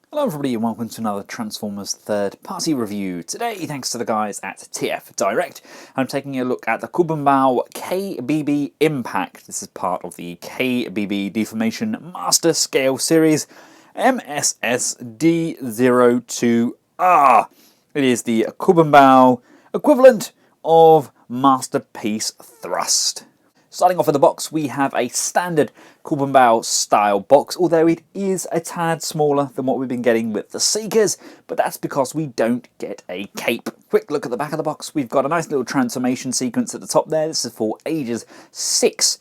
Hello everybody and welcome to another Transformers third party review. Today, thanks to the guys at TF Direct, I'm taking a look at the Kubianbao KBB Impact. This is part of the KBB Deformation Master Scale Series MSS-D02R. It is the Kubianbao equivalent of Masterpiece Thrust. Starting off with the box, we have a standard Kubianbao style box, although it is a tad smaller than what we've been getting with the Seekers, but that's because we don't get a cape. Quick look at the back of the box. We've got a nice little transformation sequence at the top there. This is for ages 6+.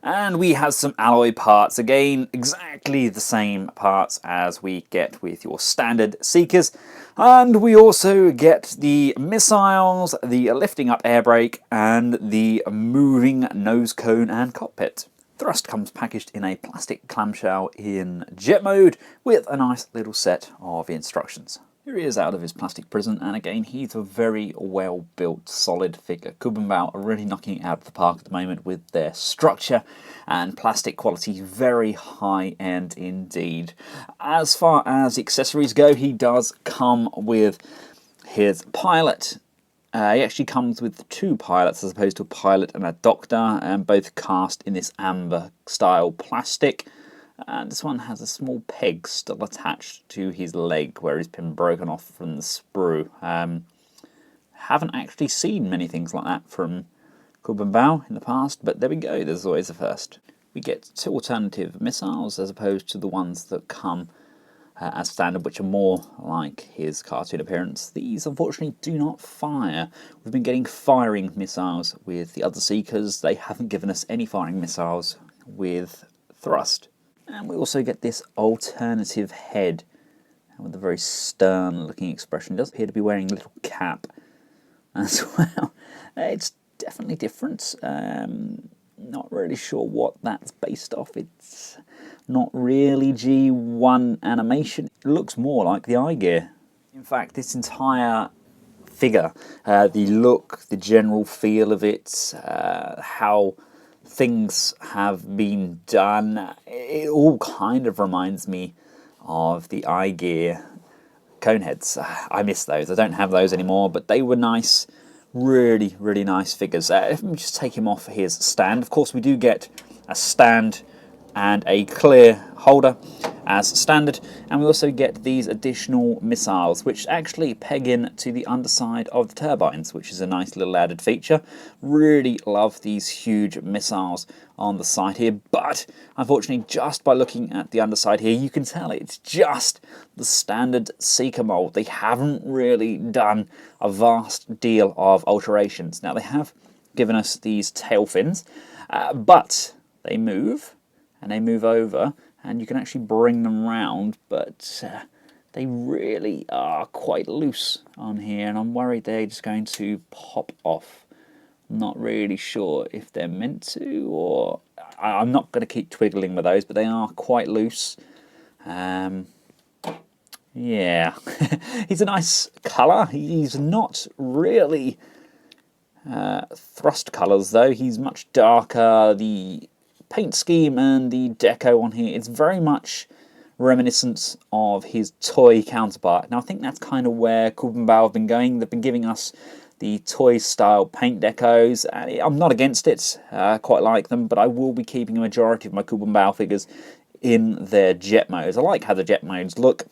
And we have some alloy parts, again, exactly the same parts as we get with your standard Seekers. And we also get the missiles, the lifting up air brake, and the moving nose cone and cockpit. Thrust comes packaged in a plastic clamshell in jet mode with a nice little set of instructions. Here he is out of his plastic prison, and again, he's a very well-built, solid figure. Kubianbao are really knocking it out of the park at the moment with their structure and plastic quality, very high-end indeed. As far as accessories go, he does come with his pilot. He actually comes with two pilots as opposed to a pilot and a doctor, and both cast in this amber-style plastic. And this one has a small peg still attached to his leg where he's been broken off from the sprue. Haven't actually seen many things like that from Kubianbao in the past, but there we go, there's always a first. We get two alternative missiles as opposed to the ones that come as standard, which are more like his cartoon appearance. These unfortunately do not fire. We've been getting firing missiles with the other Seekers. They haven't given us any firing missiles with Thrust. And we also get this alternative head with a very stern looking expression. It does appear to be wearing a little cap as well. It's definitely different. Not really sure what that's based off. It's not really G1 animation. It looks more like the iGear. In fact, this entire figure, the look, the general feel of it, how things have been done, it all kind of reminds me of the iGear Coneheads. I miss those. I don't have those anymore, but they were nice, really, really nice figures. Let me just take him off his stand. Of course, we do get a stand and a clear holder as standard, and we also get these additional missiles which actually peg in to the underside of the turbines, which is a nice little added feature. Really love these huge missiles on the side here, but unfortunately just by looking at the underside here you can tell it's just the standard Seeker mold. They haven't really done a vast deal of alterations. Now they have given us these tail fins, but they move and they move over, and you can actually bring them round, but they really are quite loose on here, and I'm worried they're just going to pop off. I'm not really sure if they're meant to, or I'm not going to keep twiddling with those, but they are quite loose. Yeah, he's a nice colour. He's not really Thrust colours though. He's much darker. The paint scheme and the deco on here, it's very much reminiscent of his toy counterpart. Now I think that's kind of where Kubianbao have been going. They've been giving us the toy style paint decos, and I'm not against it. I quite like them, but I will be keeping a majority of my Kubianbao figures in their jet modes. I like how the jet modes look,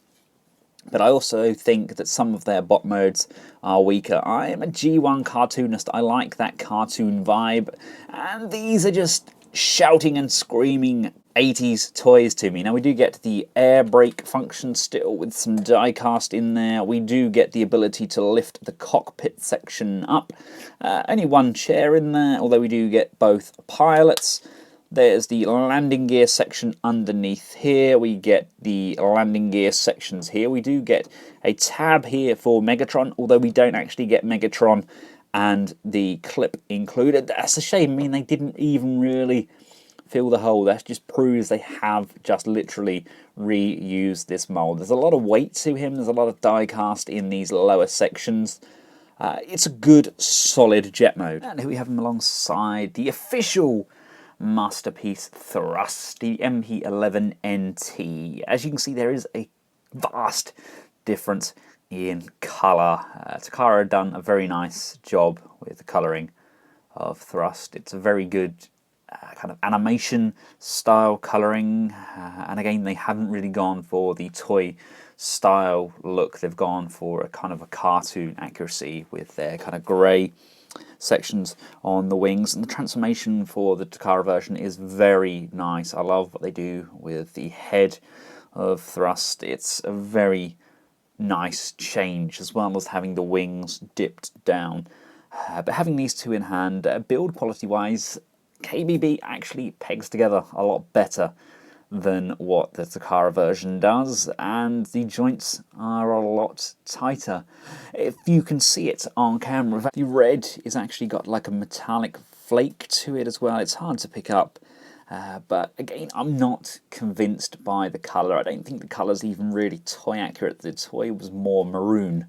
but I also think that some of their bot modes are weaker. I am a G1 cartoonist. I like that cartoon vibe, and these are just shouting and screaming 80s toys to me. Now we do get the air brake function still with some die cast in there. We do get the ability to lift the cockpit section up. Only one chair in there, although we do get both pilots. There's the landing gear section underneath here. We get the landing gear sections here. We do get a tab here for Megatron, although we don't actually get Megatron and the clip included. That's a shame. I mean, they didn't even really fill the hole. That just proves they have just literally reused this mold. There's a lot of weight to him. There's a lot of die cast in these lower sections. It's a good, solid jet mode. And here we have him alongside the official Masterpiece Thrust, the MP11NT. As you can see, there is a vast difference in colour. Takara had done a very nice job with the colouring of Thrust. It's a very good kind of animation style colouring, and again, they haven't really gone for the toy style look. They've gone for a kind of a cartoon accuracy with their kind of grey sections on the wings, and the transformation for the Takara version is very nice. I love what they do with the head of Thrust. It's a very nice change, as well as having the wings dipped down. But having these two in hand, build quality wise, KBB actually pegs together a lot better than what the Takara version does, and the joints are a lot tighter. If you can see it on camera, the red is actually got like a metallic flake to it as well. It's hard to pick up, but again, I'm not convinced by the colour. I don't think the colour's even really toy accurate. The toy was more maroon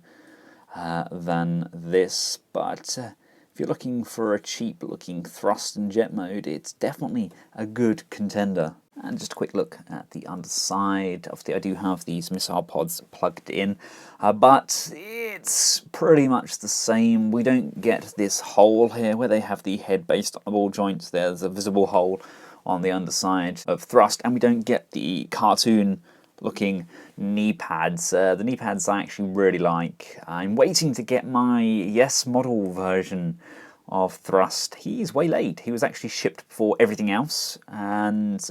than this, but if you're looking for a cheap looking thrust and jet mode, it's definitely a good contender. And just a quick look at the underside. Obviously I do have these missile pods plugged in, but it's pretty much the same. We don't get this hole here where they have the head based on the ball joints. There's a visible hole on the underside of Thrust, and we don't get the cartoon looking knee pads. The knee pads I actually really like. I'm waiting to get my Yes model version of Thrust. He's waylaid. He was actually shipped before everything else, and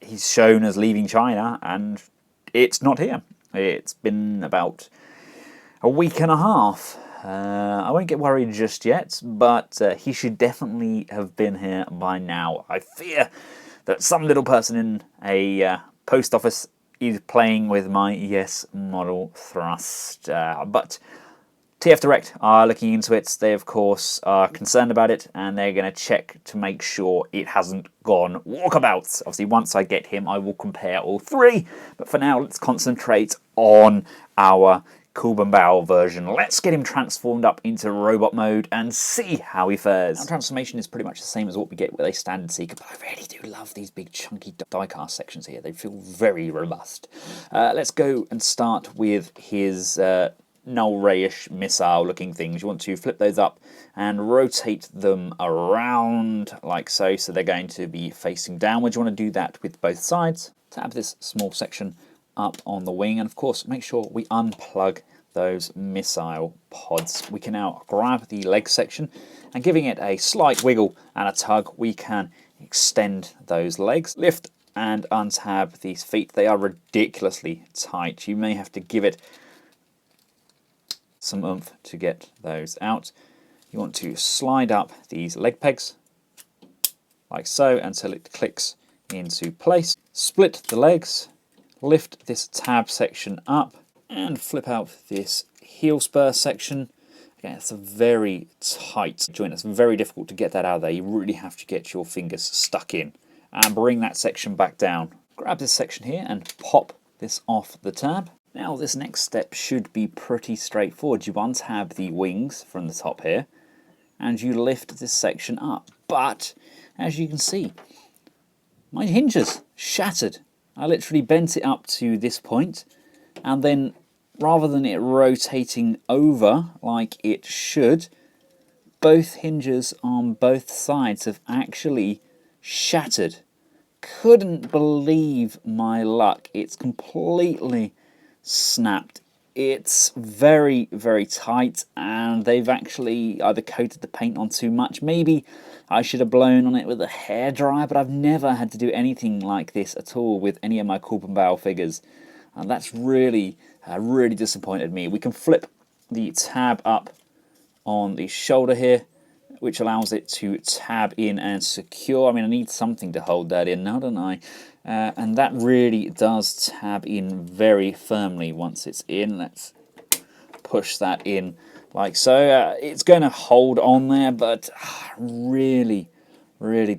he's shown as leaving China, and it's not here. It's been about a week and a half. I won't get worried just yet, but he should definitely have been here by now. I fear that some little person in a post office is playing with my Yes model Thrust, but TF Direct are looking into it. They, of course, are concerned about it, and they're going to check to make sure it hasn't gone walkabouts. Obviously, once I get him, I will compare all three. But for now, let's concentrate on our Kubianbao version. Let's get him transformed up into robot mode and see how he fares. Now, transformation is pretty much the same as what we get with a standard Seeker, but I really do love these big chunky die-cast sections here. They feel very robust. Let's go and start with his null rayish missile looking things. You want to flip those up and rotate them around like so, so they're going to be facing downwards. You want to do that with both sides. Tab this small section up on the wing, and of course make sure we unplug those missile pods. We can now grab the leg section, and giving it a slight wiggle and a tug, we can extend those legs. Lift and untab these feet. They are ridiculously tight. You may have to give it some oomph to get those out. You want to slide up these leg pegs like so until it clicks into place. Split the legs, lift this tab section up, and flip out this heel spur section. Again, it's a very tight joint. It's very difficult to get that out of there. You really have to get your fingers stuck in and bring that section back down. Grab this section here and pop this off the tab. Now this next step should be pretty straightforward. You untab the wings from the top here, and you lift this section up. But, as you can see, my hinges shattered. I literally bent it up to this point, and then rather than it rotating over like it should, both hinges on both sides have actually shattered. Couldn't believe my luck. It's completely snapped. It's very, very tight, and they've actually either coated the paint on too much. Maybe I should have blown on it with a hairdryer, but I've never had to do anything like this at all with any of my Kubianbao figures, and that's really disappointed me. We can flip the tab up on the shoulder here, which allows it to tab in and secure. I mean, I need something to hold that in now, don't I? And that really does tab in very firmly once it's in. Let's push that in like so. It's going to hold on there, but really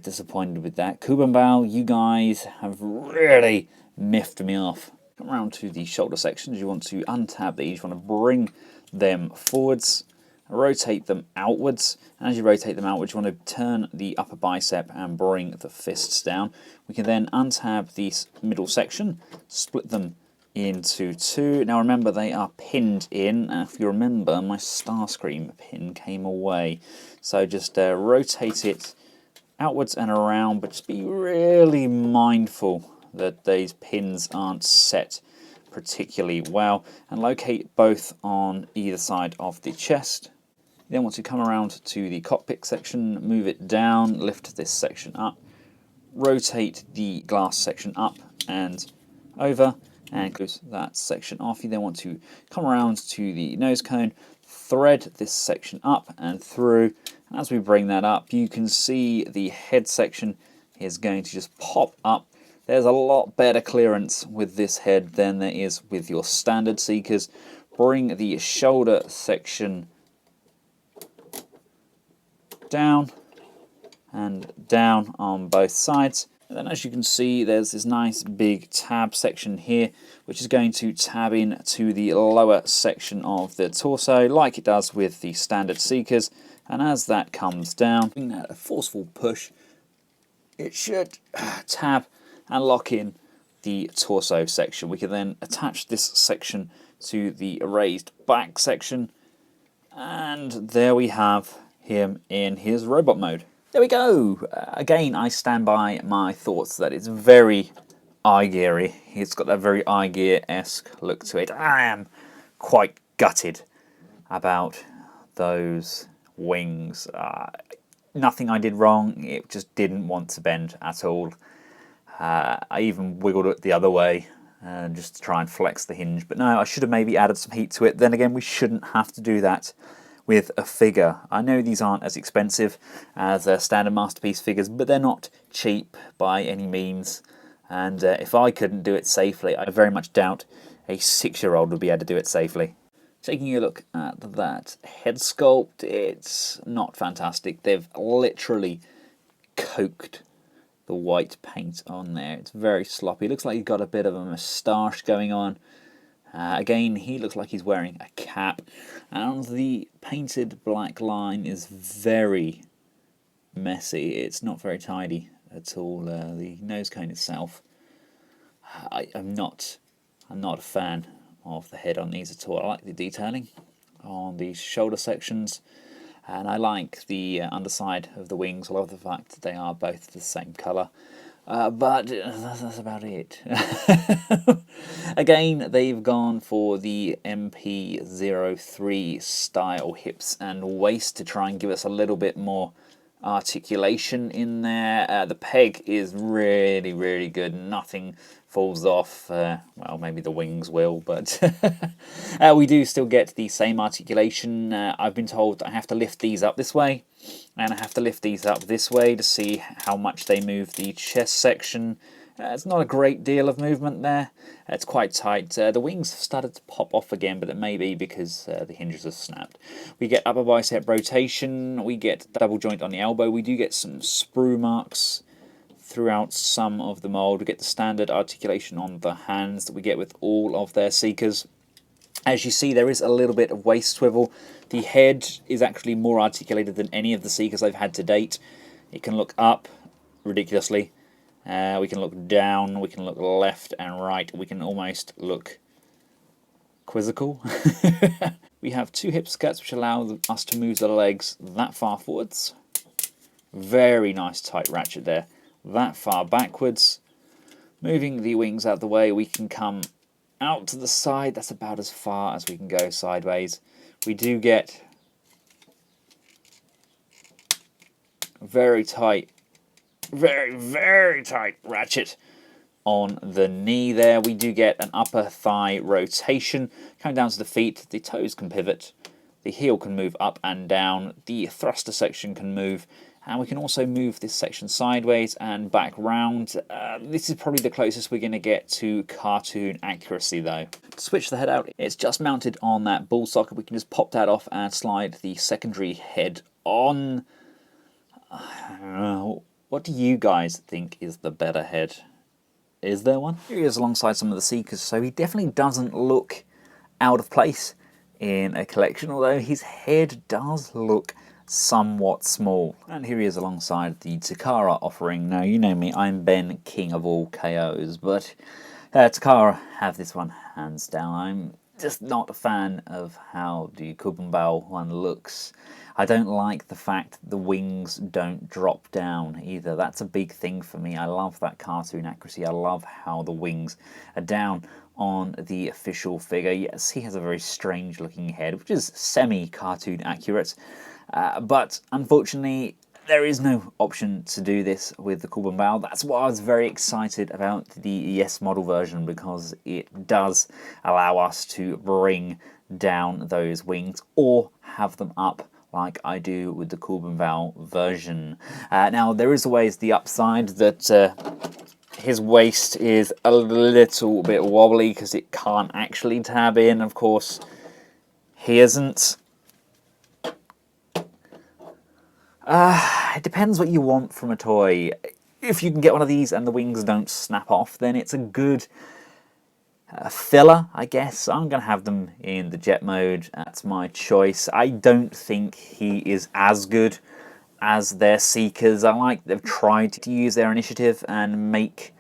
disappointed with that. Kubianbao, you guys have really miffed me off. Come around to the shoulder sections. You want to untab these. You want to bring them forwards rotate them outwards. And as you rotate them outwards, you want to turn the upper bicep and bring the fists down. We can then untab the middle section, split them into two. Now remember, they are pinned in. If you remember, my Starscream pin came away. So just rotate it outwards and around, but just be really mindful that these pins aren't set particularly well, and locate both on either side of the chest. Then once you come around to the cockpit section, move it down, lift this section up, rotate the glass section up and over, and close that section off. You then want to come around to the nose cone, thread this section up and through. And as we bring that up, you can see the head section is going to just pop up. There's a lot better clearance with this head than there is with your standard Seekers. Bring the shoulder section down and down on both sides. And then as you can see, there's this nice big tab section here, which is going to tab in to the lower section of the torso, like it does with the standard Seekers. And as that comes down, giving that a forceful push, it should tab and lock in the torso section. We can then attach this section to the raised back section, and there we have him in his robot mode. There we go. Again, I stand by my thoughts that it's very iGear-y. It's got that very iGear-esque look to it. I am quite gutted about those wings. Nothing I did wrong, it just didn't want to bend at all. I even wiggled it the other way just to try and flex the hinge, but no, I should have maybe added some heat to it. Then again, we shouldn't have to do that with a figure. I know these aren't as expensive as standard Masterpiece figures, but they're not cheap by any means, and if I couldn't do it safely, I very much doubt a 6-year-old would be able to do it safely. Taking a look at that head sculpt, it's not fantastic. They've literally coked the white paint on there. It's very sloppy. It looks like he's got a bit of a moustache going on. Again, he looks like he's wearing a cap, and the painted black line is very messy. It's not very tidy at all. The nose cone itself, I'm not a fan of the head on these at all. I like the detailing on the shoulder sections, and I like the underside of the wings. I love the fact that they are both the same colour. But that's about it. Again, they've gone for the MP-03 style hips and waist to try and give us a little bit more articulation in there. The peg is really, really good. Nothing falls off. Well, maybe the wings will, but we do still get the same articulation. I've been told I have to lift these up this way, and I have to lift these up this way to see how much they move the chest section. It's not a great deal of movement there. It's quite tight. The wings have started to pop off again, but it may be because the hinges have snapped. We get upper bicep rotation. We get double joint on the elbow. We do get some sprue marks throughout some of the mould. We get the standard articulation on the hands that we get with all of their Seekers. As you see, there is a little bit of waist swivel. The head is actually more articulated than any of the Seekers I've had to date. It can look up ridiculously. We can look down, we can look left and right, we can almost look quizzical. We have two hip skirts which allow us to move the legs that far forwards. Very nice tight ratchet there. That far backwards. Moving the wings out of the way, we can come out to the side. That's about as far as we can go sideways. We do get very tight, very tight ratchet on the knee there. We do get an upper thigh rotation. Coming down to the feet, the toes can pivot, the heel can move up and down, the thruster section can move, and we can also move this section sideways and back round. This is probably the closest we're going to get to cartoon accuracy though. To switch the head out, it's just mounted on that ball socket. We can just pop that off and slide the secondary head on. What do you guys think is the better head? Is there one? Here he is alongside some of the Seekers, so he definitely doesn't look out of place in a collection, although his head does look somewhat small. And here he is alongside the Takara offering. Now, you know me, I'm Ben, king of all KOs, but Takara have this one hands down. I'm just not a fan of how the Kubianbao one looks. I don't like the fact the wings don't drop down either. That's a big thing for me. I love that cartoon accuracy. I love how the wings are down on the official figure. Yes, he has a very strange looking head, which is semi-cartoon accurate. But unfortunately, there is no option to do this with the Kubianbao. That's why I was very excited about the ES model version, because it does allow us to bring down those wings or have them up like I do with the Kubianbao version. Now, there is always the upside that his waist is a little bit wobbly because it can't actually tab in. Of course, he isn't. It depends what you want from a toy. If you can get one of these and the wings don't snap off, then it's a good filler, I guess. I'm going to have them in the jet mode. That's my choice. I don't think he is as good as their Seekers. I like they've tried to use their initiative and make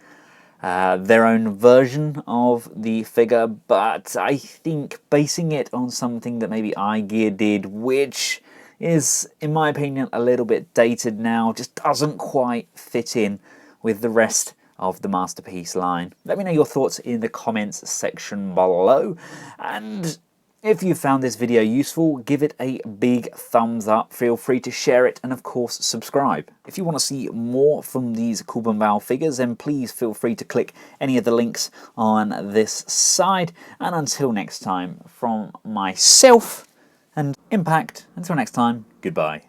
their own version of the figure, but I think basing it on something that maybe iGear did, which is, in my opinion, a little bit dated now, just doesn't quite fit in with the rest of the Masterpiece line. Let me know your thoughts in the comments section below, and if you found this video useful, give it a big thumbs up, feel free to share it, and of course subscribe. If you want to see more from these Kubianbao figures, then please feel free to click any of the links on this side, and until next time, from myself and Impact, until next time, goodbye.